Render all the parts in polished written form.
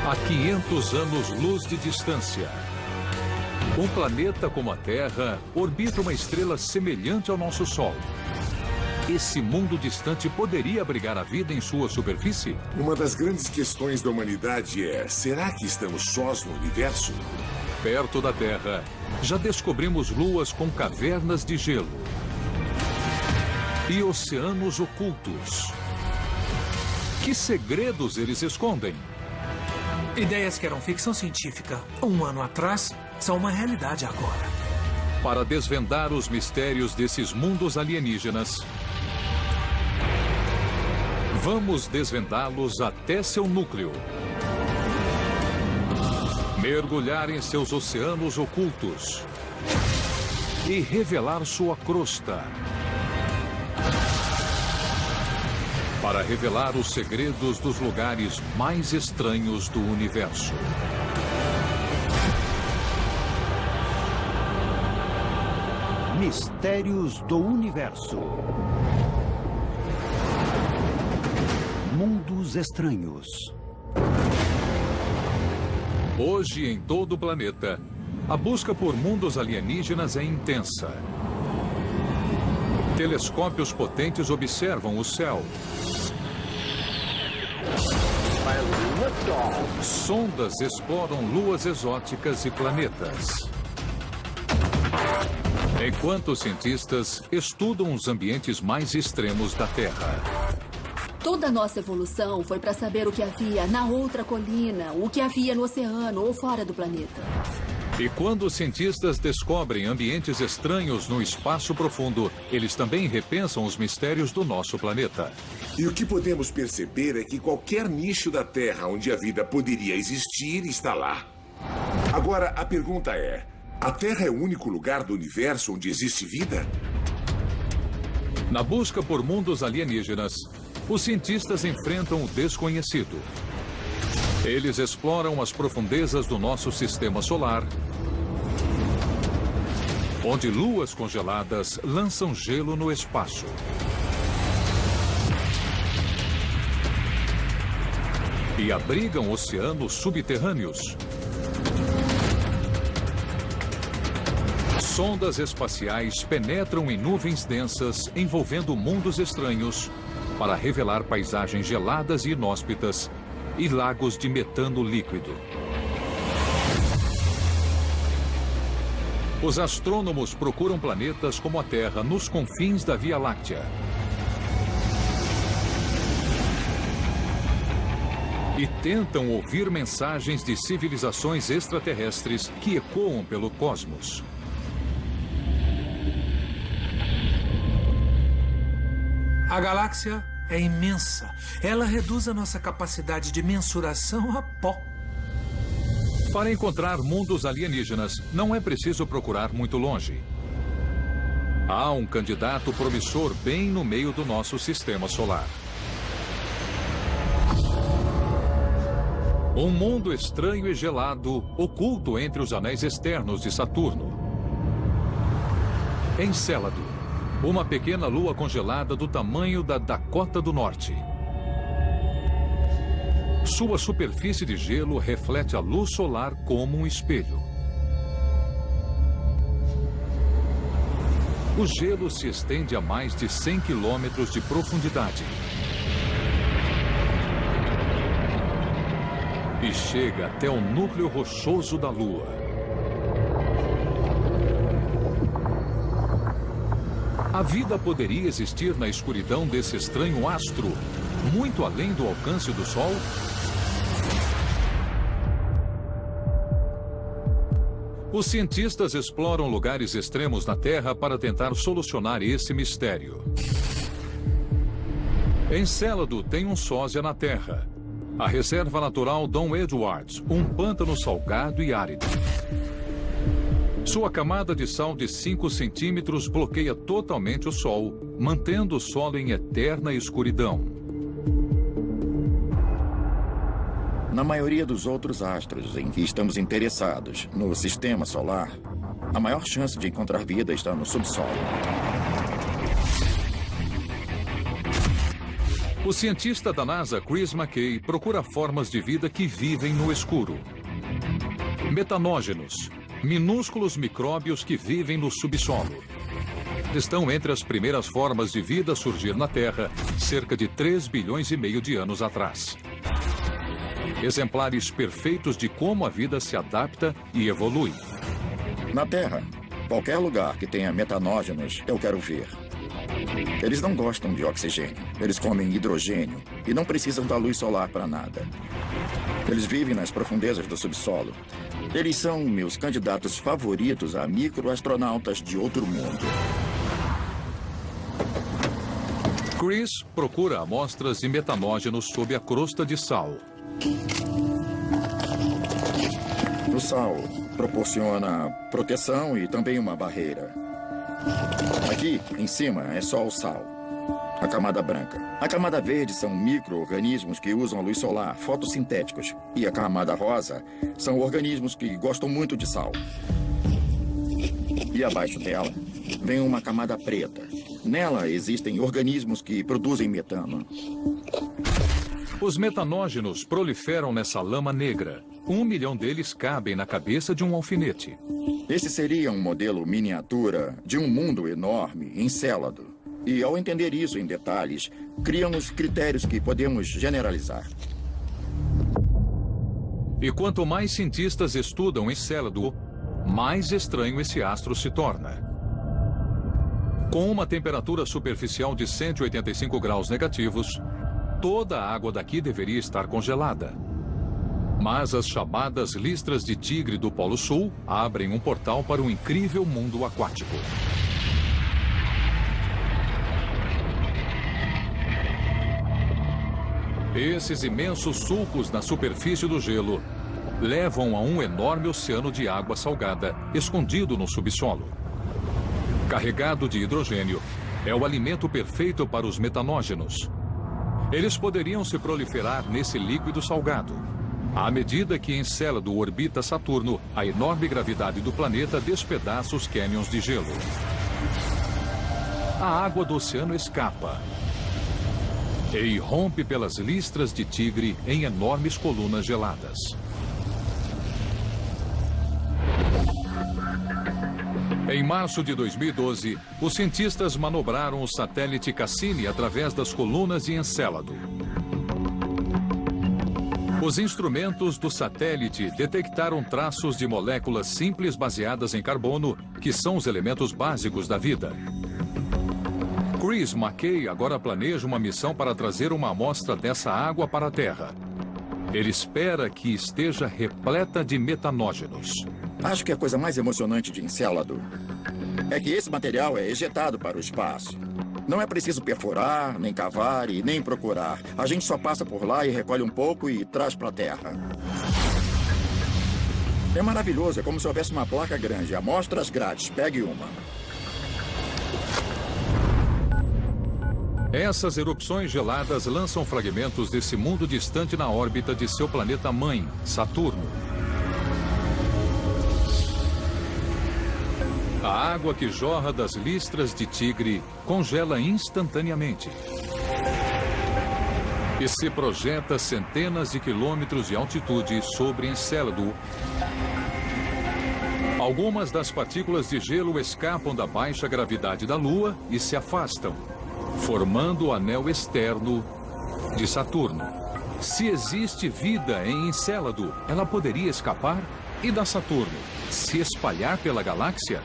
A 500 anos-luz de distância, um planeta como a Terra orbita uma estrela semelhante ao nosso Sol. Esse mundo distante poderia abrigar a vida em sua superfície? Uma das grandes questões da humanidade é: será que estamos sós no universo? Perto da Terra, já descobrimos luas com cavernas de gelo e oceanos ocultos. Que segredos eles escondem? Ideias que eram ficção científica 1 ano atrás são uma realidade agora. Para desvendar os mistérios desses mundos alienígenas, vamos desvendá-los até seu núcleo. Mergulhar em seus oceanos ocultos e revelar sua crosta. Para revelar os segredos dos lugares mais estranhos do universo. Mistérios do Universo. Mundos estranhos. Hoje, em todo o planeta, a busca por mundos alienígenas é intensa. Telescópios potentes observam o céu. Sondas exploram luas exóticas e planetas. Enquanto cientistas estudam os ambientes mais extremos da Terra. Toda a nossa evolução foi para saber o que havia na outra colina, o que havia no oceano ou fora do planeta. E quando os cientistas descobrem ambientes estranhos no espaço profundo, eles também repensam os mistérios do nosso planeta. E o que podemos perceber é que qualquer nicho da Terra onde a vida poderia existir está lá. Agora, a pergunta é: a Terra é o único lugar do universo onde existe vida? Na busca por mundos alienígenas, os cientistas enfrentam o desconhecido. Eles exploram as profundezas do nosso sistema solar, onde luas congeladas lançam gelo no espaço. E abrigam oceanos subterrâneos. Sondas espaciais penetram em nuvens densas envolvendo mundos estranhos para revelar paisagens geladas e inóspitas e lagos de metano líquido. Os astrônomos procuram planetas como a Terra nos confins da Via Láctea. E tentam ouvir mensagens de civilizações extraterrestres que ecoam pelo cosmos. A galáxia é imensa. Ela reduz a nossa capacidade de mensuração a pó. Para encontrar mundos alienígenas, não é preciso procurar muito longe. Há um candidato promissor bem no meio do nosso sistema solar. Um mundo estranho e gelado, oculto entre os anéis externos de Saturno. Encélado, uma pequena lua congelada do tamanho da Dakota do Norte. Sua superfície de gelo reflete a luz solar como um espelho. O gelo se estende a mais de 100 quilômetros de profundidade. E chega até o núcleo rochoso da Lua. A vida poderia existir na escuridão desse estranho astro, muito além do alcance do Sol? Os cientistas exploram lugares extremos na Terra para tentar solucionar esse mistério. Encélado tem um sósia na Terra. A reserva natural Dom Edwards, um pântano salgado e árido. Sua camada de sal de 5 centímetros bloqueia totalmente o Sol, mantendo o solo em eterna escuridão. Na maioria dos outros astros em que estamos interessados, no sistema solar, a maior chance de encontrar vida está no subsolo. O cientista da NASA, Chris McKay, procura formas de vida que vivem no escuro. Metanógenos, minúsculos micróbios que vivem no subsolo. Estão entre as primeiras formas de vida a surgir na Terra, cerca de 3 bilhões e meio de anos atrás. Exemplares perfeitos de como a vida se adapta e evolui. Na Terra, qualquer lugar que tenha metanógenos, eu quero ver. Eles não gostam de oxigênio. Eles comem hidrogênio e não precisam da luz solar para nada. Eles vivem nas profundezas do subsolo. Eles são meus candidatos favoritos a microastronautas de outro mundo. Chris procura amostras de metanógenos sob a crosta de sal. O sal proporciona proteção e também uma barreira. Aqui, em cima, é só o sal, a camada branca. A camada verde são micro-organismos que usam a luz solar, fotossintéticos. E a camada rosa são organismos que gostam muito de sal. E abaixo dela vem uma camada preta. Nela existem organismos que produzem metano. Os metanógenos proliferam nessa lama negra. 1 milhão deles cabem na cabeça de um alfinete. Esse seria um modelo miniatura de um mundo enorme, Encélado. E ao entender isso em detalhes, criamos critérios que podemos generalizar. E quanto mais cientistas estudam Encélado, mais estranho esse astro se torna. Com uma temperatura superficial de 185 graus negativos, toda a água daqui deveria estar congelada. Mas as chamadas listras de tigre do Polo Sul abrem um portal para um incrível mundo aquático. Esses imensos sulcos na superfície do gelo levam a um enorme oceano de água salgada, escondido no subsolo. Carregado de hidrogênio, é o alimento perfeito para os metanógenos. Eles poderiam se proliferar nesse líquido salgado. À medida que Encélado orbita Saturno, a enorme gravidade do planeta despedaça os cânions de gelo. A água do oceano escapa e irrompe pelas listras de tigre em enormes colunas geladas. Em março de 2012, os cientistas manobraram o satélite Cassini através das colunas de Encélado. Os instrumentos do satélite detectaram traços de moléculas simples baseadas em carbono, que são os elementos básicos da vida. Chris McKay agora planeja uma missão para trazer uma amostra dessa água para a Terra. Ele espera que esteja repleta de metanógenos. Acho que a coisa mais emocionante de Encélado é que esse material é ejetado para o espaço. Não é preciso perfurar, nem cavar e nem procurar. A gente só passa por lá e recolhe um pouco e traz para a Terra. É maravilhoso, é como se houvesse uma placa grande. Amostras grátis, pegue uma. Essas erupções geladas lançam fragmentos desse mundo distante na órbita de seu planeta-mãe, Saturno. A água que jorra das listras de tigre congela instantaneamente e se projeta centenas de quilômetros de altitude sobre Encélado. Algumas das partículas de gelo escapam da baixa gravidade da Lua e se afastam, formando o anel externo de Saturno. Se existe vida em Encélado, ela poderia escapar e da Saturno se espalhar pela galáxia?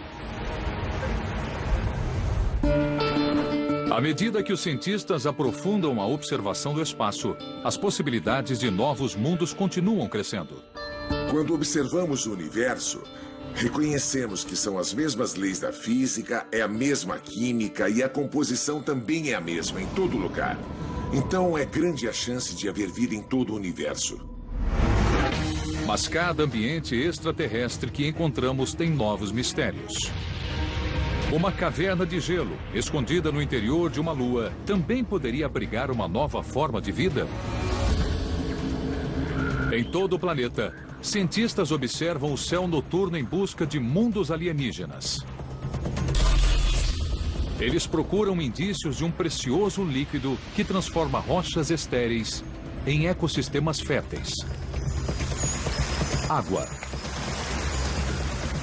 À medida que os cientistas aprofundam a observação do espaço, as possibilidades de novos mundos continuam crescendo. Quando observamos o universo, reconhecemos que são as mesmas leis da física, é a mesma química e a composição também é a mesma em todo lugar. Então é grande a chance de haver vida em todo o universo. Mas cada ambiente extraterrestre que encontramos tem novos mistérios. Uma caverna de gelo, escondida no interior de uma lua, também poderia abrigar uma nova forma de vida? Em todo o planeta, cientistas observam o céu noturno em busca de mundos alienígenas. Eles procuram indícios de um precioso líquido que transforma rochas estéreis em ecossistemas férteis. Água.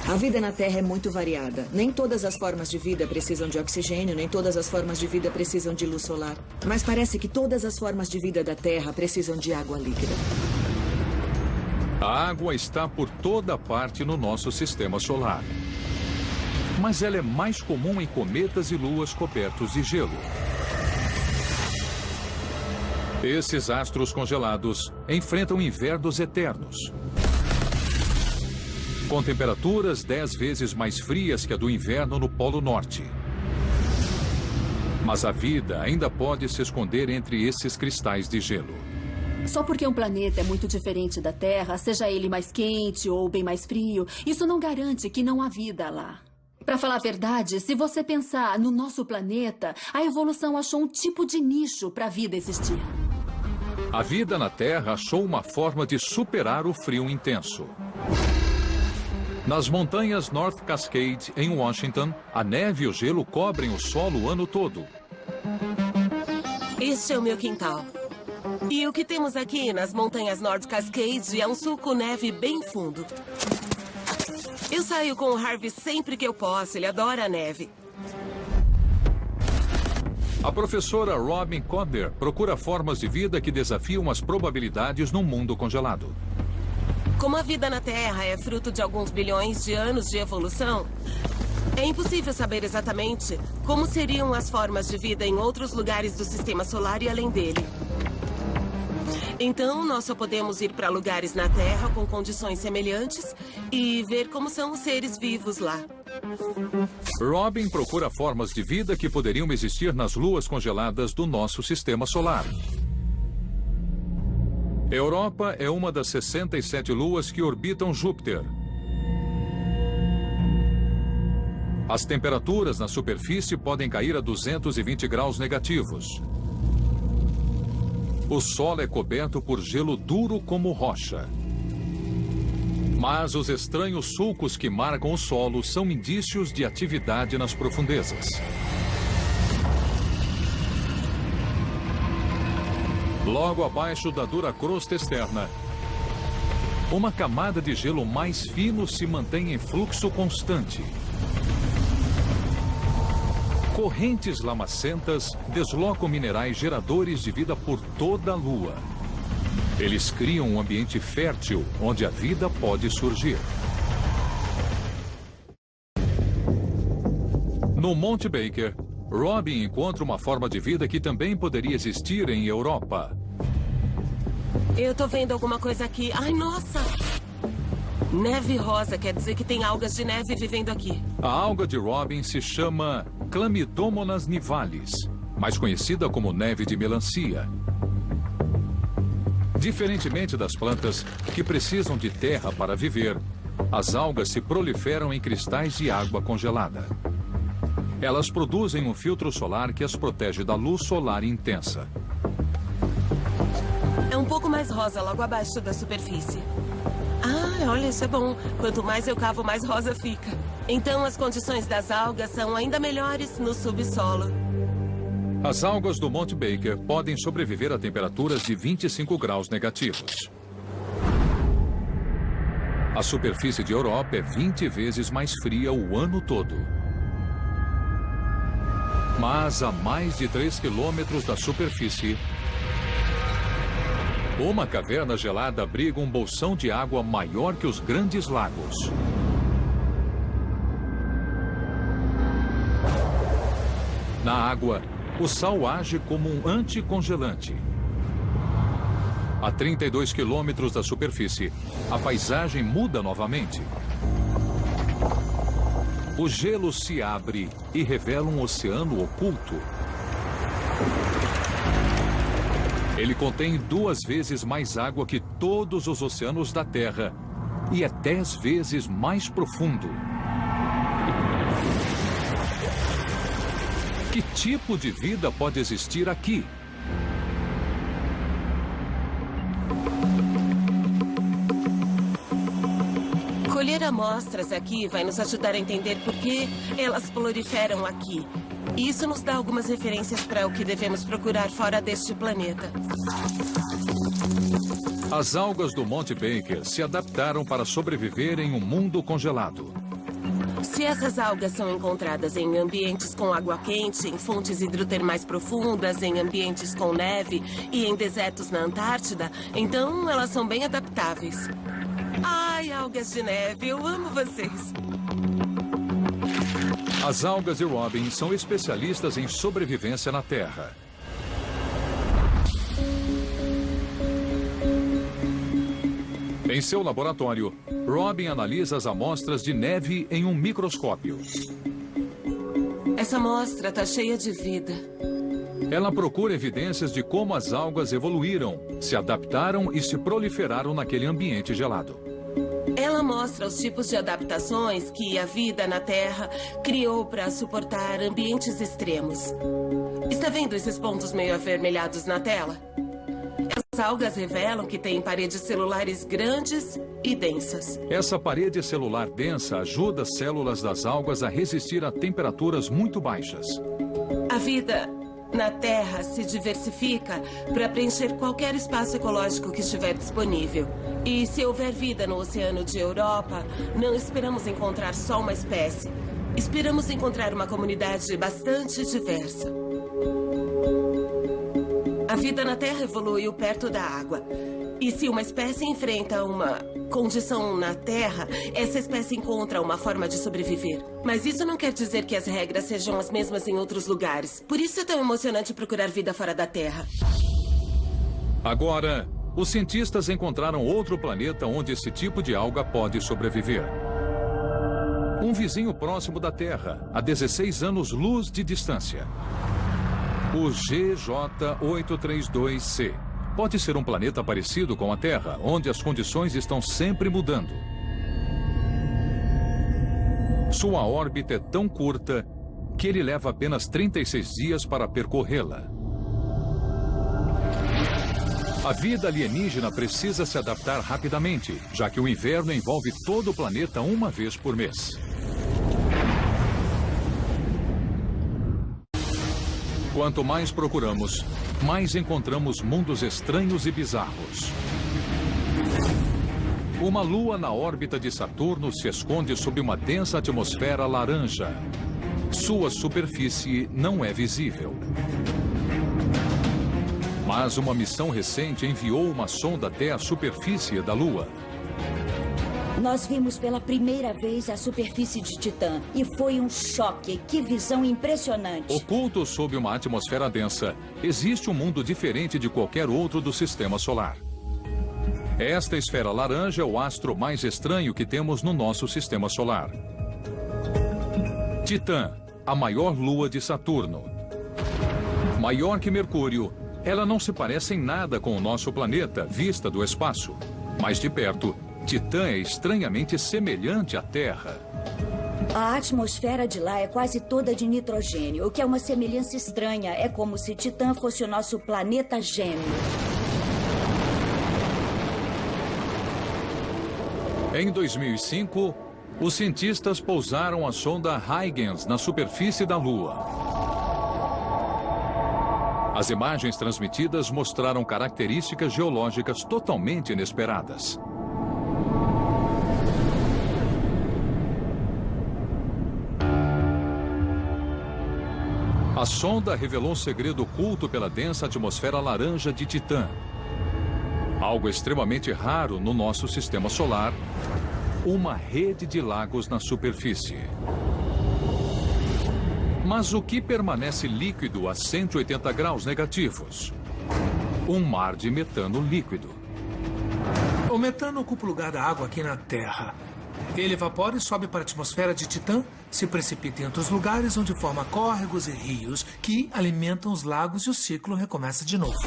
A vida na Terra é muito variada. Nem todas as formas de vida precisam de oxigênio, nem todas as formas de vida precisam de luz solar. Mas parece que todas as formas de vida da Terra precisam de água líquida. A água está por toda parte no nosso sistema solar. Mas ela é mais comum em cometas e luas cobertos de gelo. Esses astros congelados enfrentam invernos eternos, com temperaturas 10 vezes mais frias que a do inverno no Polo Norte. Mas a vida ainda pode se esconder entre esses cristais de gelo. Só porque um planeta é muito diferente da Terra, seja ele mais quente ou bem mais frio, isso não garante que não há vida lá. Para falar a verdade, se você pensar no nosso planeta, a evolução achou um tipo de nicho para a vida existir. A vida na Terra achou uma forma de superar o frio intenso. Nas montanhas North Cascade, em Washington, a neve e o gelo cobrem o solo o ano todo. Este é o meu quintal. E o que temos aqui nas montanhas North Cascade é um sulco neve bem fundo. Eu saio com o Harvey sempre que eu posso, ele adora a neve. A professora Robin Codder procura formas de vida que desafiam as probabilidades num mundo congelado. Como a vida na Terra é fruto de alguns bilhões de anos de evolução, é impossível saber exatamente como seriam as formas de vida em outros lugares do sistema solar e além dele. Então, nós só podemos ir para lugares na Terra com condições semelhantes e ver como são os seres vivos lá. Robin procura formas de vida que poderiam existir nas luas congeladas do nosso sistema solar. Europa é uma das 67 luas que orbitam Júpiter. As temperaturas na superfície podem cair a 220 graus negativos. O solo é coberto por gelo duro como rocha. Mas os estranhos sulcos que marcam o solo são indícios de atividade nas profundezas. Logo abaixo da dura crosta externa, uma camada de gelo mais fino se mantém em fluxo constante. Correntes lamacentas deslocam minerais geradores de vida por toda a Lua. Eles criam um ambiente fértil onde a vida pode surgir. No Monte Baker, Robin encontra uma forma de vida que também poderia existir em Europa. Eu tô vendo alguma coisa aqui. Ai, nossa! Neve rosa quer dizer que tem algas de neve vivendo aqui. A alga de Robin se chama Chlamydomonas nivalis, mais conhecida como neve de melancia. Diferentemente das plantas, que precisam de terra para viver, as algas se proliferam em cristais de água congelada. Elas produzem um filtro solar que as protege da luz solar intensa. É um pouco mais rosa logo abaixo da superfície. Ah, olha, isso é bom. Quanto mais eu cavo, mais rosa fica. Então as condições das algas são ainda melhores no subsolo. As algas do Monte Baker podem sobreviver a temperaturas de 25 graus negativos. A superfície de Europa é 20 vezes mais fria o ano todo. Mas a mais de 3 quilômetros da superfície, uma caverna gelada abriga um bolsão de água maior que os grandes lagos. Na água, o sal age como um anticongelante. A 32 quilômetros da superfície, a paisagem muda novamente. O gelo se abre e revela um oceano oculto. Ele contém 2 vezes mais água que todos os oceanos da Terra e é 10 vezes mais profundo. Que tipo de vida pode existir aqui? Colher amostras aqui vai nos ajudar a entender por que elas proliferam aqui. Isso nos dá algumas referências para o que devemos procurar fora deste planeta. As algas do Monte Baker se adaptaram para sobreviver em um mundo congelado. Se essas algas são encontradas em ambientes com água quente, em fontes hidrotermais profundas, em ambientes com neve e em desertos na Antártida, então elas são bem adaptáveis. Ai, algas de neve, eu amo vocês. As algas de Robin são especialistas em sobrevivência na Terra. Em seu laboratório, Robin analisa as amostras de neve em um microscópio. Essa amostra está cheia de vida. Ela procura evidências de como as algas evoluíram, se adaptaram e se proliferaram naquele ambiente gelado. Ela mostra os tipos de adaptações que a vida na Terra criou para suportar ambientes extremos. Está vendo esses pontos meio avermelhados na tela? As algas revelam que têm paredes celulares grandes e densas. Essa parede celular densa ajuda as células das algas a resistir a temperaturas muito baixas. A vida na Terra se diversifica para preencher qualquer espaço ecológico que estiver disponível. E se houver vida no Oceano de Europa, não esperamos encontrar só uma espécie. Esperamos encontrar uma comunidade bastante diversa. A vida na Terra evoluiu perto da água. E se uma espécie enfrenta uma condição na Terra, essa espécie encontra uma forma de sobreviver. Mas isso não quer dizer que as regras sejam as mesmas em outros lugares. Por isso é tão emocionante procurar vida fora da Terra. Agora, os cientistas encontraram outro planeta onde esse tipo de alga pode sobreviver. Um vizinho próximo da Terra, a 16 anos-luz de distância. O GJ832c. Pode ser um planeta parecido com a Terra, onde as condições estão sempre mudando. Sua órbita é tão curta que ele leva apenas 36 dias para percorrê-la. A vida alienígena precisa se adaptar rapidamente, já que o inverno envolve todo o planeta uma vez por mês. Quanto mais procuramos, mais encontramos mundos estranhos e bizarros. Uma lua na órbita de Saturno se esconde sob uma densa atmosfera laranja. Sua superfície não é visível. Mas uma missão recente enviou uma sonda até a superfície da Lua. Nós vimos pela primeira vez a superfície de Titã e foi um choque. Que visão impressionante. Oculto sob uma atmosfera densa, existe um mundo diferente de qualquer outro do sistema solar. Esta esfera laranja é o astro mais estranho que temos no nosso sistema solar. Titã, a maior lua de Saturno. Maior que Mercúrio, ela não se parece em nada com o nosso planeta, vista do espaço. Mas de perto, Titã é estranhamente semelhante à Terra. A atmosfera de lá é quase toda de nitrogênio, o que é uma semelhança estranha. É como se Titã fosse o nosso planeta gêmeo. Em 2005, os cientistas pousaram a sonda Huygens na superfície da Lua. As imagens transmitidas mostraram características geológicas totalmente inesperadas. A sonda revelou um segredo oculto pela densa atmosfera laranja de Titã. Algo extremamente raro no nosso sistema solar, uma rede de lagos na superfície. Mas o que permanece líquido a 180 graus negativos? Um mar de metano líquido. O metano ocupa o lugar da água aqui na Terra. Ele evapora e sobe para a atmosfera de Titã, se precipita em outros lugares onde forma córregos e rios que alimentam os lagos e o ciclo recomeça de novo.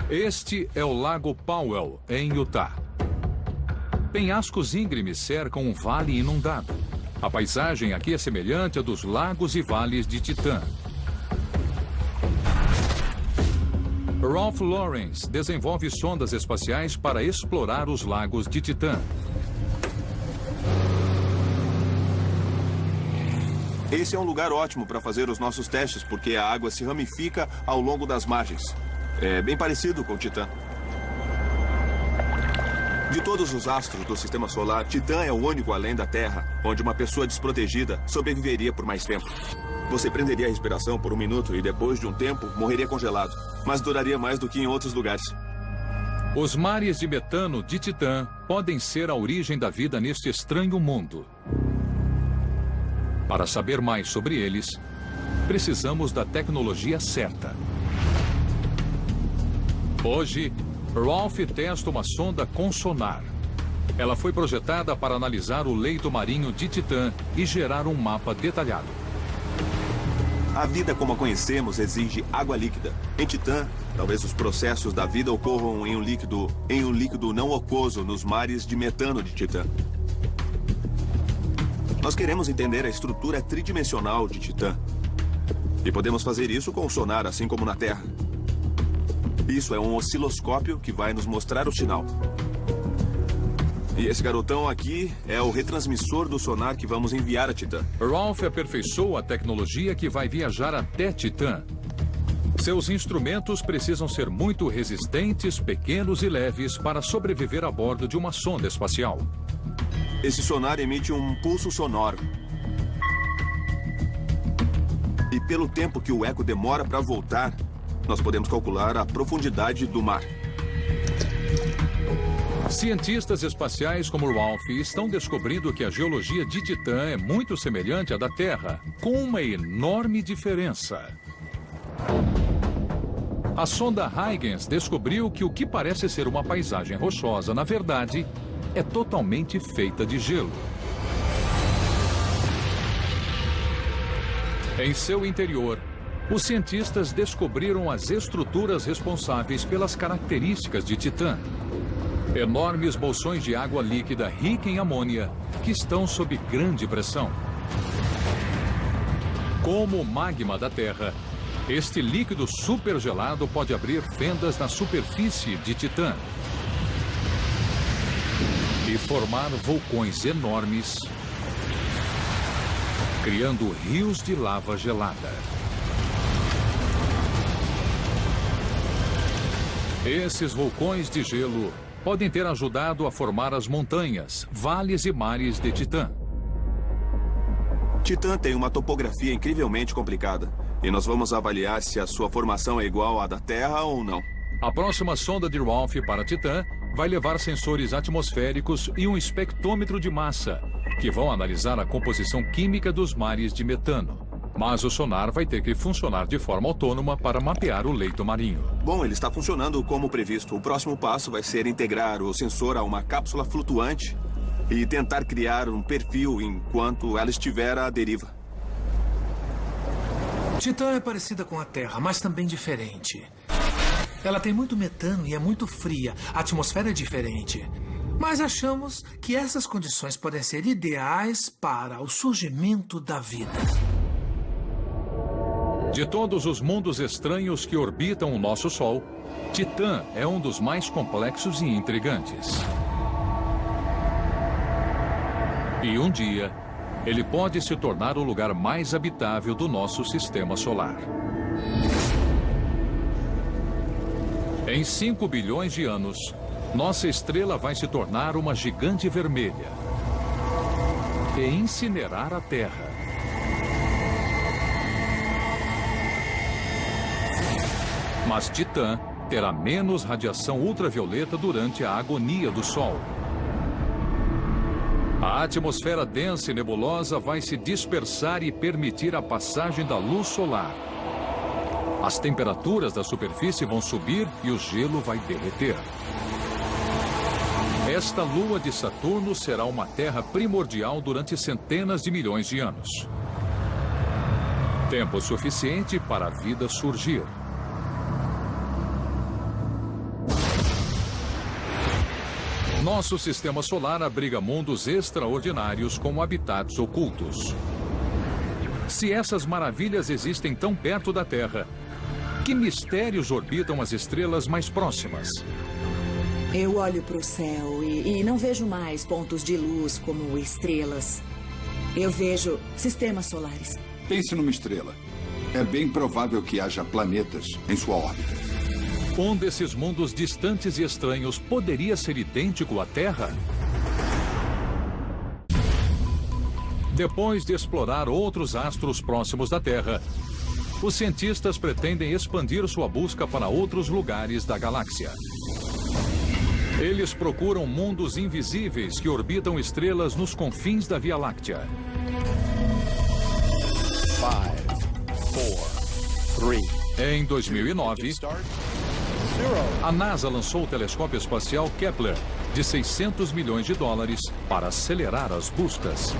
Este é o Lago Powell, em Utah. Penhascos íngremes cercam um vale inundado. A paisagem aqui é semelhante à dos lagos e vales de Titã. Ralph Lawrence desenvolve sondas espaciais para explorar os lagos de Titã. Esse é um lugar ótimo para fazer os nossos testes, porque a água se ramifica ao longo das margens. É bem parecido com Titã. De todos os astros do Sistema Solar, Titã é o único além da Terra onde uma pessoa desprotegida sobreviveria por mais tempo. Você prenderia a respiração por 1 minuto e depois de um tempo morreria congelado, mas duraria mais do que em outros lugares. Os mares de metano de Titã podem ser a origem da vida neste estranho mundo. Para saber mais sobre eles, precisamos da tecnologia certa. Hoje, Ralph testa uma sonda com sonar. Ela foi projetada para analisar o leito marinho de Titã e gerar um mapa detalhado. A vida como a conhecemos exige água líquida. Em Titã, talvez os processos da vida ocorram em um líquido não aquoso nos mares de metano de Titã. Nós queremos entender a estrutura tridimensional de Titã. E podemos fazer isso com o sonar, assim como na Terra. Isso é um osciloscópio que vai nos mostrar o sinal. E esse garotão aqui é o retransmissor do sonar que vamos enviar a Titã. Ralph aperfeiçoou a tecnologia que vai viajar até Titã. Seus instrumentos precisam ser muito resistentes, pequenos e leves para sobreviver a bordo de uma sonda espacial. Esse sonar emite um pulso sonoro. E pelo tempo que o eco demora para voltar, nós podemos calcular a profundidade do mar. Cientistas espaciais como Ralph estão descobrindo que a geologia de Titã é muito semelhante à da Terra, com uma enorme diferença. A sonda Huygens descobriu que o que parece ser uma paisagem rochosa, na verdade, é totalmente feita de gelo. Em seu interior, os cientistas descobriram as estruturas responsáveis pelas características de Titã. Enormes bolsões de água líquida rica em amônia que estão sob grande pressão. Como o magma da Terra, este líquido supergelado pode abrir fendas na superfície de Titã e formar vulcões enormes, criando rios de lava gelada. Esses vulcões de gelo podem ter ajudado a formar as montanhas, vales e mares de Titã. Titã tem uma topografia incrivelmente complicada, e nós vamos avaliar se a sua formação é igual à da Terra ou não. A próxima sonda de Ralph para Titã vai levar sensores atmosféricos e um espectrômetro de massa, que vão analisar a composição química dos mares de metano. Mas o sonar vai ter que funcionar de forma autônoma para mapear o leito marinho. Bom, ele está funcionando como previsto. O próximo passo vai ser integrar o sensor a uma cápsula flutuante e tentar criar um perfil enquanto ela estiver à deriva. Titã é parecida com a Terra, mas também diferente. Ela tem muito metano e é muito fria. A atmosfera é diferente. Mas achamos que essas condições podem ser ideais para o surgimento da vida. De todos os mundos estranhos que orbitam o nosso Sol, Titã é um dos mais complexos e intrigantes. E um dia, ele pode se tornar o lugar mais habitável do nosso sistema solar. Em 5 bilhões de anos, nossa estrela vai se tornar uma gigante vermelha e incinerar a Terra. Mas Titã terá menos radiação ultravioleta durante a agonia do Sol. A atmosfera densa e nebulosa vai se dispersar e permitir a passagem da luz solar. As temperaturas da superfície vão subir e o gelo vai derreter. Esta lua de Saturno será uma terra primordial durante centenas de milhões de anos. Tempo suficiente para a vida surgir. Nosso sistema solar abriga mundos extraordinários como habitats ocultos. Se essas maravilhas existem tão perto da Terra, que mistérios orbitam as estrelas mais próximas? Eu olho para o céu e não vejo mais pontos de luz como estrelas. Eu vejo sistemas solares. Pense numa estrela. É bem provável que haja planetas em sua órbita. Um desses mundos distantes e estranhos poderia ser idêntico à Terra? Depois de explorar outros astros próximos da Terra, os cientistas pretendem expandir sua busca para outros lugares da galáxia. Eles procuram mundos invisíveis que orbitam estrelas nos confins da Via Láctea. 5, 4, 3. Em 2009, a NASA lançou o telescópio espacial Kepler, de $600 milhões, para acelerar as buscas.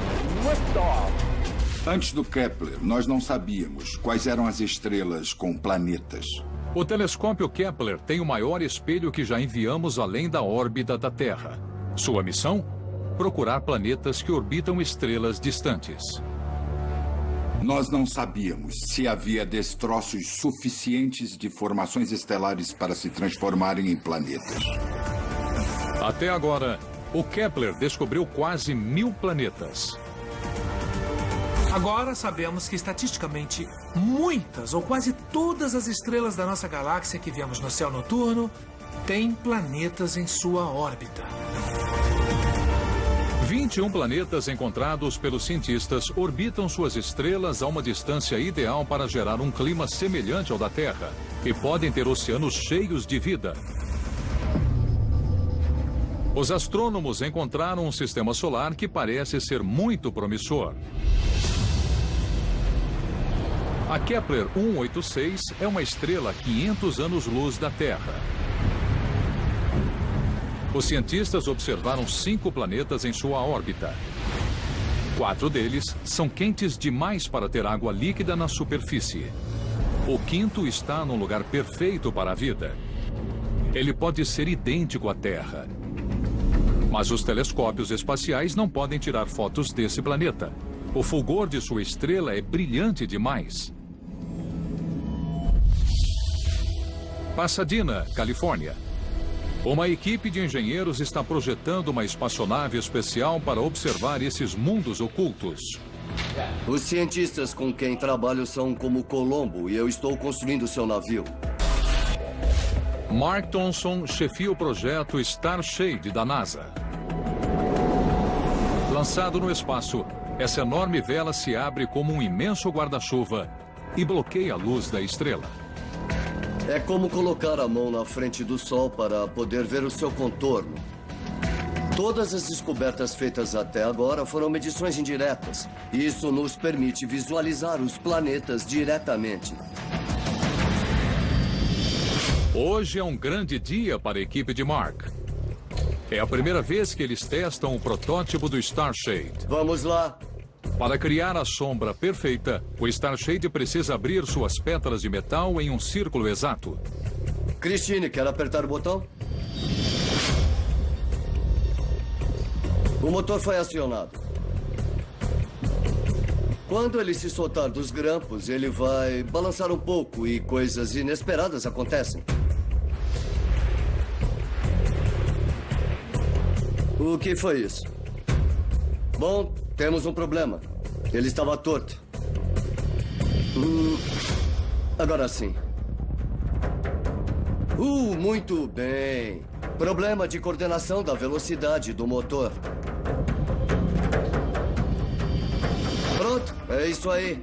Antes do Kepler, nós não sabíamos quais eram as estrelas com planetas. O telescópio Kepler tem o maior espelho que já enviamos além da órbita da Terra. Sua missão? Procurar planetas que orbitam estrelas distantes. Nós não sabíamos se havia destroços suficientes de formações estelares para se transformarem em planetas. Até agora, o Kepler descobriu quase 1000 planetas. Agora sabemos que, estatisticamente, muitas ou quase todas as estrelas da nossa galáxia que vemos no céu noturno têm planetas em sua órbita. 21 planetas encontrados pelos cientistas orbitam suas estrelas a uma distância ideal para gerar um clima semelhante ao da Terra e podem ter oceanos cheios de vida. Os astrônomos encontraram um sistema solar que parece ser muito promissor. A Kepler 186 é uma estrela a 500 anos-luz da Terra. Os cientistas observaram 5 planetas em sua órbita. 4 deles são quentes demais para ter água líquida na superfície. O 5º está num lugar perfeito para a vida. Ele pode ser idêntico à Terra. Mas os telescópios espaciais não podem tirar fotos desse planeta. O fulgor de sua estrela é brilhante demais. Pasadena, Califórnia. Uma equipe de engenheiros está projetando uma espaçonave especial para observar esses mundos ocultos. Os cientistas com quem trabalho são como Colombo e eu estou construindo seu navio. Mark Thompson chefia o projeto Starshade da NASA. Lançado no espaço, essa enorme vela se abre como um imenso guarda-chuva e bloqueia a luz da estrela. É como colocar a mão na frente do Sol para poder ver o seu contorno. Todas as descobertas feitas até agora foram medições indiretas. Isso nos permite visualizar os planetas diretamente. Hoje é um grande dia para a equipe de Mark. É a primeira vez que eles testam o protótipo do Starshade. Vamos lá. Para criar a sombra perfeita, o Starshade precisa abrir suas pétalas de metal em um círculo exato. Christine, quer apertar o botão? O motor foi acionado. Quando ele se soltar dos grampos, ele vai balançar um pouco e coisas inesperadas acontecem. O que foi isso? Bom, temos um problema. Ele estava torto. Agora sim. Muito bem. Problema de coordenação da velocidade do motor. Pronto, é isso aí.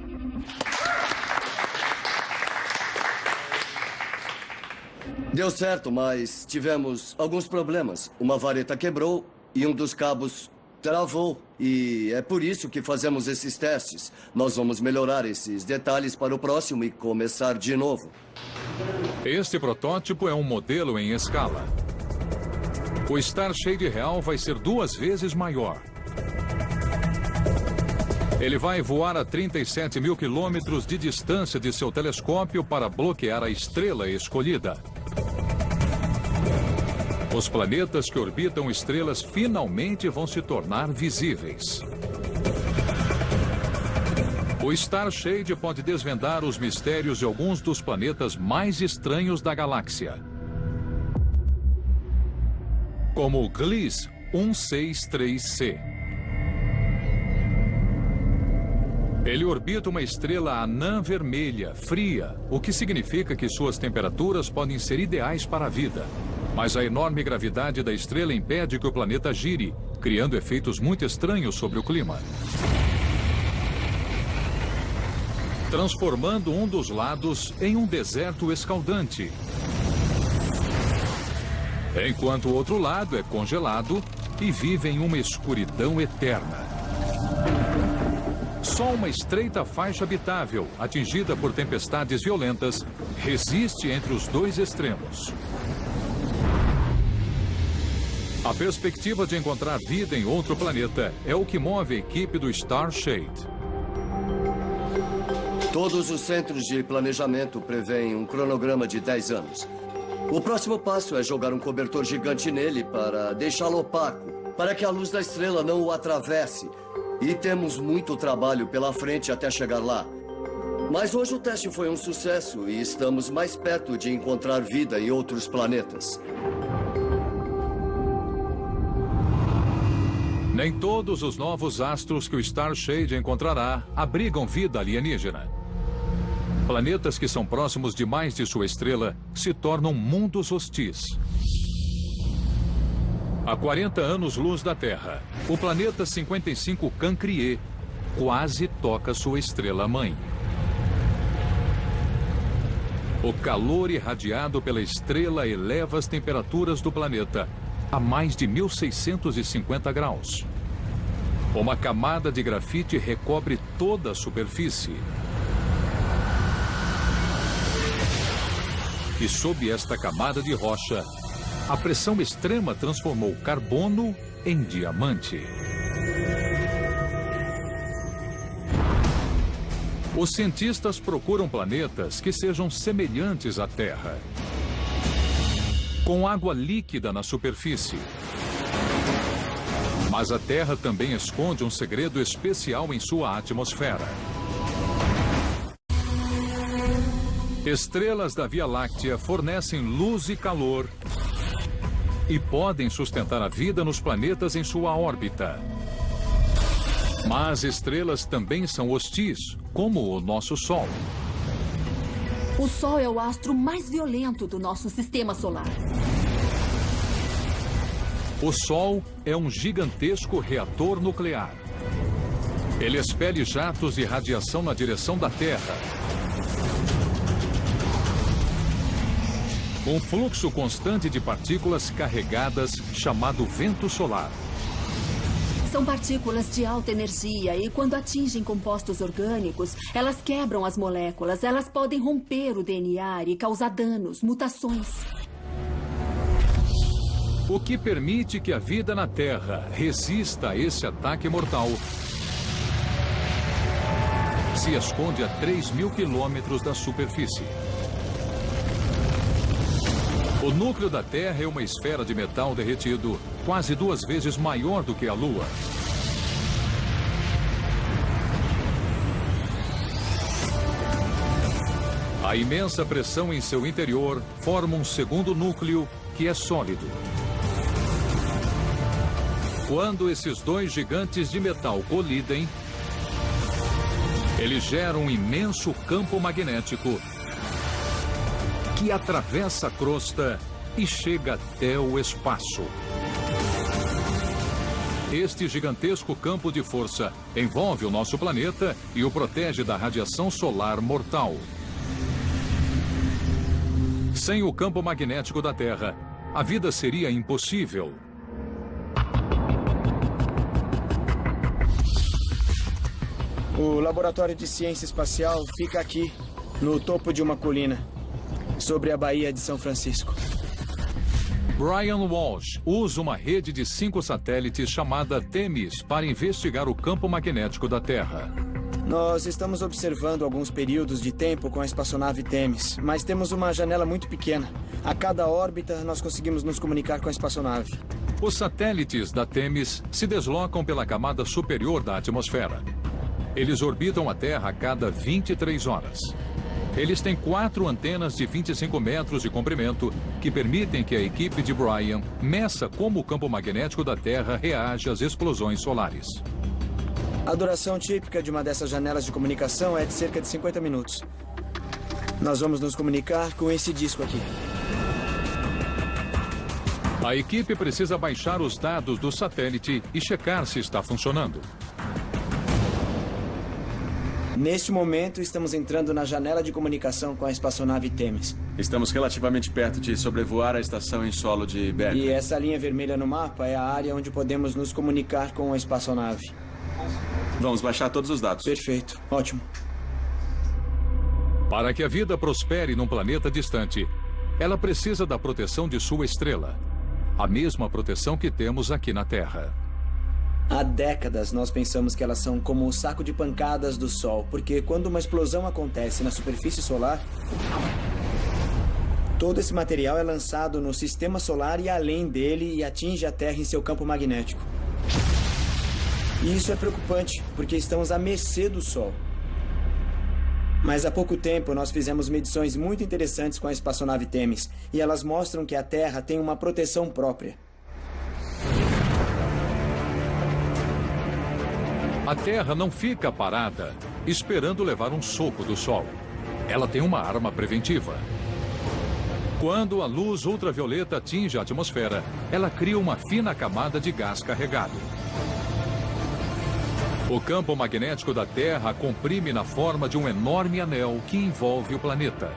Deu certo, mas tivemos alguns problemas. Uma vareta quebrou e um dos cabos travou. E é por isso que fazemos esses testes. Nós vamos melhorar esses detalhes para o próximo e começar de novo. Este protótipo é um modelo em escala. O Starshade real vai ser 2 vezes maior. Ele vai voar a 37 mil quilômetros de distância de seu telescópio para bloquear a estrela escolhida. Os planetas que orbitam estrelas finalmente vão se tornar visíveis. O Starshade pode desvendar os mistérios de alguns dos planetas mais estranhos da galáxia, como o Gliese 163c. Ele orbita uma estrela anã vermelha, fria, o que significa que suas temperaturas podem ser ideais para a vida. Mas a enorme gravidade da estrela impede que o planeta gire, criando efeitos muito estranhos sobre o clima. Transformando um dos lados em um deserto escaldante. Enquanto o outro lado é congelado e vive em uma escuridão eterna. Só uma estreita faixa habitável, atingida por tempestades violentas, resiste entre os dois extremos. A perspectiva de encontrar vida em outro planeta é o que move a equipe do Starshade. Todos os centros de planejamento prevêem um cronograma de 10 anos. O próximo passo é jogar um cobertor gigante nele para deixá-lo opaco, para que a luz da estrela não o atravesse. E temos muito trabalho pela frente até chegar lá. Mas hoje o teste foi um sucesso e estamos mais perto de encontrar vida em outros planetas. Nem todos os novos astros que o Starshade encontrará abrigam vida alienígena. Planetas que são próximos demais de sua estrela se tornam mundos hostis. A 40 anos-luz da Terra, o planeta 55 Cancrier quase toca sua estrela-mãe. O calor irradiado pela estrela eleva as temperaturas do planeta a mais de 1650 graus. Uma camada de grafite recobre toda a superfície. E sob esta camada de rocha, a pressão extrema transformou carbono em diamante. Os cientistas procuram planetas que sejam semelhantes à Terra, com água líquida na superfície. Mas a Terra também esconde um segredo especial em sua atmosfera. Estrelas da Via Láctea fornecem luz e calor e podem sustentar a vida nos planetas em sua órbita. Mas estrelas também são hostis, como o nosso Sol. O Sol é o astro mais violento do nosso sistema solar. O Sol é um gigantesco reator nuclear. Ele expele jatos de radiação na direção da Terra. Um fluxo constante de partículas carregadas chamado vento solar. São partículas de alta energia e quando atingem compostos orgânicos, elas quebram as moléculas, elas podem romper o DNA e causar danos, mutações. O que permite que a vida na Terra resista a esse ataque mortal se esconde a 3.000 quilômetros da superfície. O núcleo da Terra é uma esfera de metal derretido, quase 2 vezes maior do que a Lua. A imensa pressão em seu interior forma um segundo núcleo que é sólido. Quando esses dois gigantes de metal colidem, eles geram um imenso campo magnético que atravessa a crosta e chega até o espaço. Este gigantesco campo de força envolve o nosso planeta e o protege da radiação solar mortal. Sem o campo magnético da Terra, a vida seria impossível. O Laboratório de Ciência Espacial fica aqui, no topo de uma colina, sobre a Baía de São Francisco. Brian Walsh usa uma rede de 5 satélites chamada THEMIS para investigar o campo magnético da Terra. Nós estamos observando alguns períodos de tempo com a espaçonave THEMIS, mas temos uma janela muito pequena. A cada órbita, nós conseguimos nos comunicar com a espaçonave. Os satélites da THEMIS se deslocam pela camada superior da atmosfera. Eles orbitam a Terra a cada 23 horas. Eles têm 4 antenas de 25 metros de comprimento que permitem que a equipe de Brian meça como o campo magnético da Terra reage às explosões solares. A duração típica de uma dessas janelas de comunicação é de cerca de 50 minutos. Nós vamos nos comunicar com esse disco aqui. A equipe precisa baixar os dados do satélite e checar se está funcionando. Neste momento, estamos entrando na janela de comunicação com a espaçonave Themis. Estamos relativamente perto de sobrevoar a estação em solo de Berkeley. E essa linha vermelha no mapa é a área onde podemos nos comunicar com a espaçonave. Vamos baixar todos os dados. Perfeito. Ótimo. Para que a vida prospere num planeta distante, ela precisa da proteção de sua estrela. A mesma proteção que temos aqui na Terra. Há décadas nós pensamos que elas são como o saco de pancadas do Sol, porque quando uma explosão acontece na superfície solar, todo esse material é lançado no sistema solar e além dele e atinge a Terra em seu campo magnético. E isso é preocupante, porque estamos à mercê do Sol. Mas há pouco tempo nós fizemos medições muito interessantes com a espaçonave Themis, e elas mostram que a Terra tem uma proteção própria. A Terra não fica parada, esperando levar um soco do Sol. Ela tem uma arma preventiva. Quando a luz ultravioleta atinge a atmosfera, ela cria uma fina camada de gás carregado. O campo magnético da Terra a comprime na forma de um enorme anel que envolve o planeta.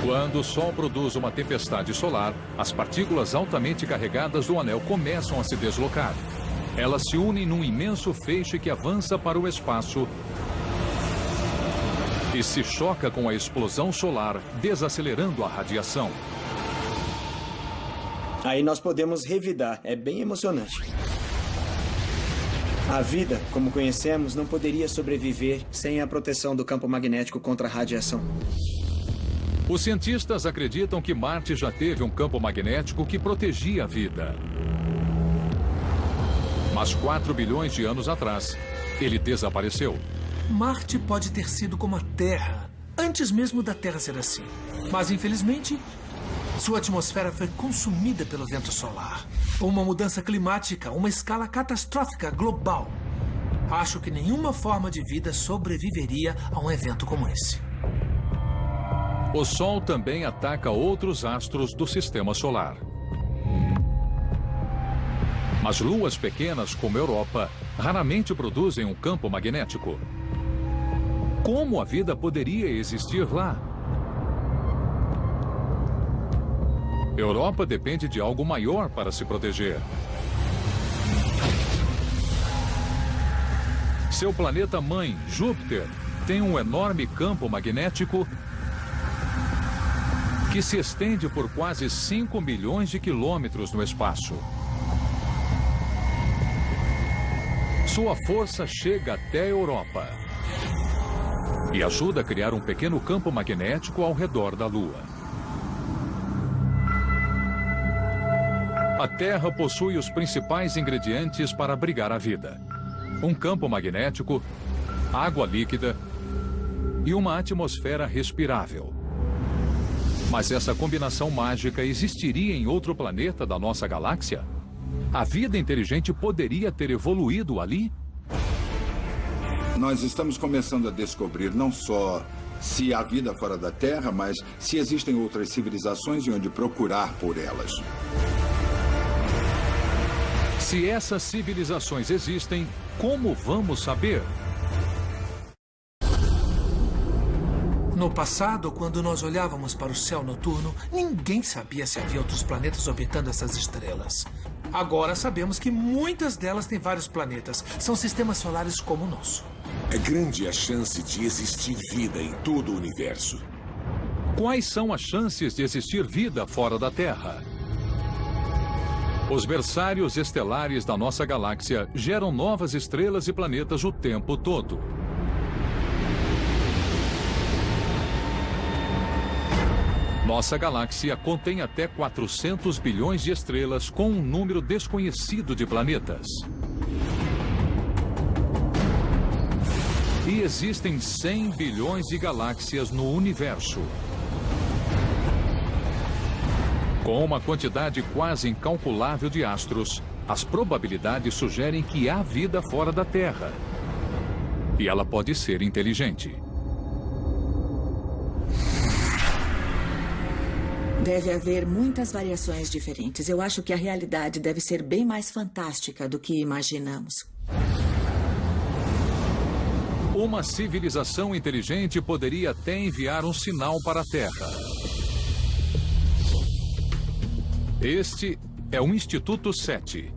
Quando o Sol produz uma tempestade solar, as partículas altamente carregadas do anel começam a se deslocar. Elas se unem num imenso feixe que avança para o espaço e se choca com a explosão solar, desacelerando a radiação. Aí nós podemos revidar. É bem emocionante. A vida, como conhecemos, não poderia sobreviver sem a proteção do campo magnético contra a radiação. Os cientistas acreditam que Marte já teve um campo magnético que protegia a vida. Mas 4 bilhões de anos atrás, ele desapareceu. Marte pode ter sido como a Terra, antes mesmo da Terra ser assim. Mas, infelizmente, sua atmosfera foi consumida pelo vento solar. Uma mudança climática, uma escala catastrófica global. Acho que nenhuma forma de vida sobreviveria a um evento como esse. O Sol também ataca outros astros do sistema solar. Mas luas pequenas, como Europa, raramente produzem um campo magnético. Como a vida poderia existir lá? Europa depende de algo maior para se proteger. Seu planeta-mãe, Júpiter, tem um enorme campo magnético que se estende por quase 5 milhões de quilômetros no espaço. Sua força chega até a Europa e ajuda a criar um pequeno campo magnético ao redor da Lua. A Terra possui os principais ingredientes para abrigar a vida: um campo magnético, água líquida e uma atmosfera respirável. Mas essa combinação mágica existiria em outro planeta da nossa galáxia? A vida inteligente poderia ter evoluído ali? Nós estamos começando a descobrir não só se há vida fora da Terra, mas se existem outras civilizações e onde procurar por elas. Se essas civilizações existem, como vamos saber? No passado, quando nós olhávamos para o céu noturno, ninguém sabia se havia outros planetas orbitando essas estrelas. Agora sabemos que muitas delas têm vários planetas. São sistemas solares como o nosso. É grande a chance de existir vida em todo o universo. Quais são as chances de existir vida fora da Terra? Os berçários estelares da nossa galáxia geram novas estrelas e planetas o tempo todo. Nossa galáxia contém até 400 bilhões de estrelas com um número desconhecido de planetas. E existem 100 bilhões de galáxias no universo. Com uma quantidade quase incalculável de astros, as probabilidades sugerem que há vida fora da Terra. E ela pode ser inteligente. Deve haver muitas variações diferentes. Eu acho que a realidade deve ser bem mais fantástica do que imaginamos. Uma civilização inteligente poderia até enviar um sinal para a Terra. Este é o Instituto SETI.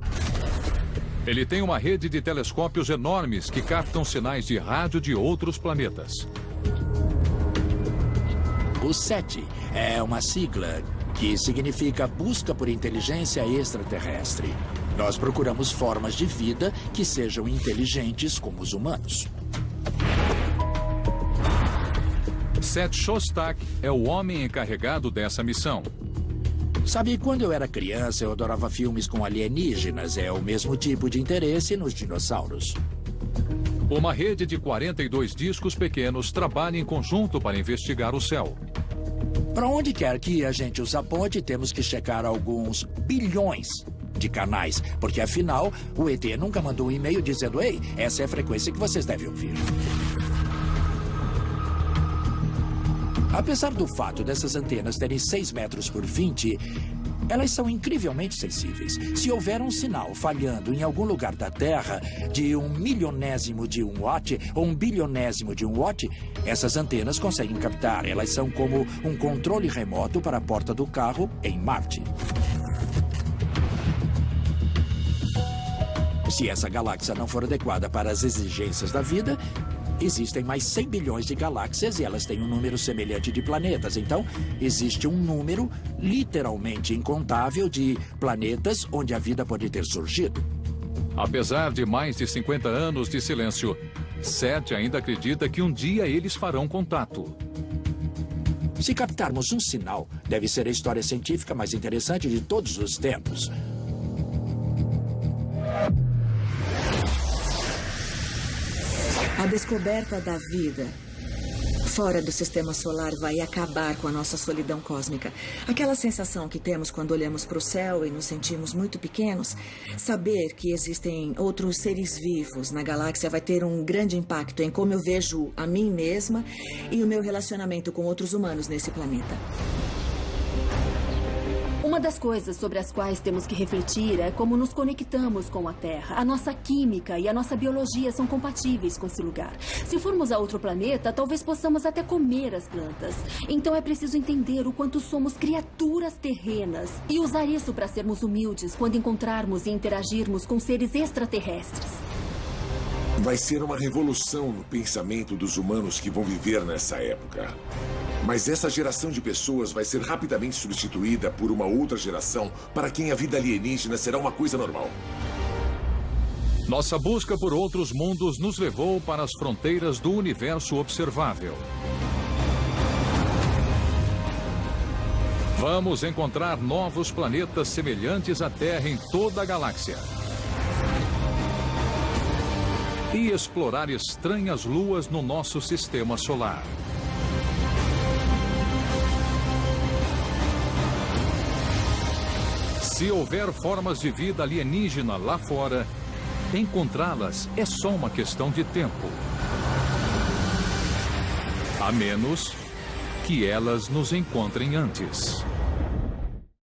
Ele tem uma rede de telescópios enormes que captam sinais de rádio de outros planetas. O SETI é uma sigla que significa Busca por Inteligência Extraterrestre. Nós procuramos formas de vida que sejam inteligentes como os humanos. Seth Shostak é o homem encarregado dessa missão. Sabe, quando eu era criança, eu adorava filmes com alienígenas. É o mesmo tipo de interesse nos dinossauros. Uma rede de 42 discos pequenos trabalha em conjunto para investigar o céu. Para onde quer que a gente os aponte, temos que checar alguns bilhões de canais, porque afinal, o ET nunca mandou um e-mail dizendo: ei, essa é a frequência que vocês devem ouvir. Apesar do fato dessas antenas terem 6 metros por 20, elas são incrivelmente sensíveis. Se houver um sinal falhando em algum lugar da Terra de 1 milionésimo de 1 watt ou 1 bilionésimo de 1 watt, essas antenas conseguem captar. Elas são como um controle remoto para a porta do carro em Marte. Se essa galáxia não for adequada para as exigências da vida, existem mais 100 bilhões de galáxias e elas têm um número semelhante de planetas. Então, existe um número literalmente incontável de planetas onde a vida pode ter surgido. Apesar de mais de 50 anos de silêncio, Seth ainda acredita que um dia eles farão contato. Se captarmos um sinal, deve ser a história científica mais interessante de todos os tempos. A descoberta da vida fora do sistema solar vai acabar com a nossa solidão cósmica. Aquela sensação que temos quando olhamos para o céu e nos sentimos muito pequenos. Saber que existem outros seres vivos na galáxia vai ter um grande impacto em como eu vejo a mim mesma e o meu relacionamento com outros humanos nesse planeta. Uma das coisas sobre as quais temos que refletir é como nos conectamos com a Terra. A nossa química e a nossa biologia são compatíveis com esse lugar. Se formos a outro planeta, talvez possamos até comer as plantas. Então é preciso entender o quanto somos criaturas terrenas e usar isso para sermos humildes quando encontrarmos e interagirmos com seres extraterrestres. Vai ser uma revolução no pensamento dos humanos que vão viver nessa época. Mas essa geração de pessoas vai ser rapidamente substituída por uma outra geração para quem a vida alienígena será uma coisa normal. Nossa busca por outros mundos nos levou para as fronteiras do universo observável. Vamos encontrar novos planetas semelhantes à Terra em toda a galáxia. E explorar estranhas luas no nosso sistema solar. Se houver formas de vida alienígena lá fora, encontrá-las é só uma questão de tempo. A menos que elas nos encontrem antes.